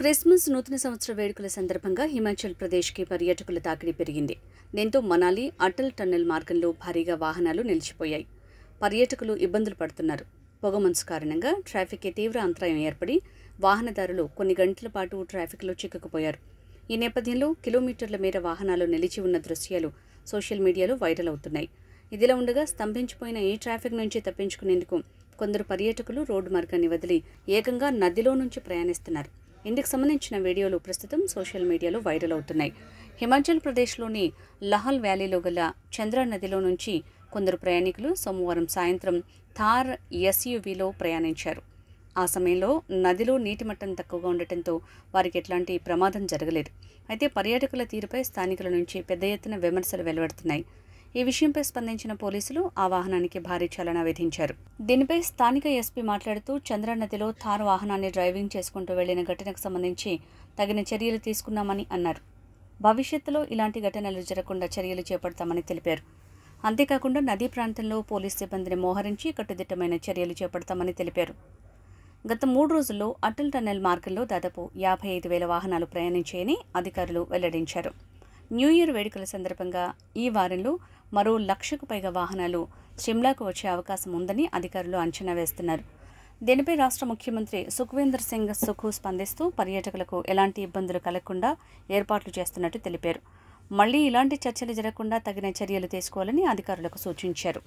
Christmas నూతన సంవత్సర వేడుకల సందర్భంగా హిమాచల్ ప్రదేశ్కి పర్యాటకుల తాకిడి పెరిగింది. దీంతో మనాలి అటల్ టన్నెల్ మార్గంలో భారీగా వాహనాలు నిలిచిపోయాయి. పర్యాటకులు ఇబ్బందులు పడుతున్నారు. పొగమంచు కారణంగా ట్రాఫిక్కి తీవ్ర అంతరాయం ఏర్పడి వాహనదారులు కొన్ని గంటల పాటు ట్రాఫిక్లో చిక్కుకుపోయారు. ఈ నేపథ్యంలో కిలోమీటర్ల మేర వాహనాలు నిలిచి ఉన్న దృశ్యాలు సోషల్ మీడియాలో వైరల్ అవుతున్నాయి. ఇదిలా ఉండగా స్తంభించిపోయిన ఈ ట్రాఫిక్ నుంచి తప్పించుకునేందుకు కొందరు పర్యాటకులు రోడ్డు మార్గాన్ని వదిలి ఏకంగా నదిలో నుంచి ప్రయాణిస్తున్నారు. ఇందుకు సంబంధించిన వీడియోలు ప్రస్తుతం సోషల్ మీడియాలో వైరల్ అవుతున్నాయి. హిమాచల్ ప్రదేశ్లోని లహల్ వ్యాలీలో గల చంద్ర నదిలో నుంచి కొందరు ప్రయాణికులు సోమవారం సాయంత్రం థార్ ఎస్యూవీలో ప్రయాణించారు. ఆ సమయంలో నదిలో నీటి మట్టం తక్కువగా ఉండటంతో వారికి ఎట్లాంటి ప్రమాదం జరగలేదు. అయితే పర్యాటకుల తీరుపై స్థానికుల నుంచి పెద్ద ఎత్తున విమర్శలు వెలువడుతున్నాయి. ఈ విషయంపై స్పందించిన పోలీసులు ఆ వాహనానికి భారీ చలానా విధించారు. దీనిపై స్థానిక ఎస్పీ మాట్లాడుతూ చంద్ర నదిలో థార్ వాహనాన్ని డ్రైవింగ్ చేసుకుంటూ వెళ్లిన ఘటనకు సంబంధించి తగిన చర్యలు తీసుకున్నామని అన్నారు. భవిష్యత్తులో ఇలాంటి ఘటనలు జరగకుండా చర్యలు చేపడతామని తెలిపారు. అంతేకాకుండా నదీ ప్రాంతంలో పోలీస్ సిబ్బందిని మోహరించి కట్టుదిట్టమైన చర్యలు చేపడతామని తెలిపారు. గత 3 రోజుల్లో అటల్ టన్నెల్ మార్గంలో దాదాపు 55,000 వాహనాలు ప్రయాణించాయని అధికారులు వెల్లడించారు. న్యూ ఇయర్ వేడుకల సందర్భంగా ఈ వారంలో మరో 1,00,000కు పైగా వాహనాలు షిమ్లాకు వచ్చే అవకాశం ఉందని అధికారులు అంచనా వేస్తున్నారు. దీనిపై రాష్ట్ర ముఖ్యమంత్రి సుఖ్వీందర్ సింగ్ సుఖు స్పందిస్తూ పర్యాటకులకు ఎలాంటి ఇబ్బందులు కలగకుండా ఏర్పాట్లు చేస్తున్నట్టు తెలిపారు. మళ్లీ ఇలాంటి చర్చలు జరగకుండా తగిన చర్యలు తీసుకోవాలని అధికారులకు సూచించారు.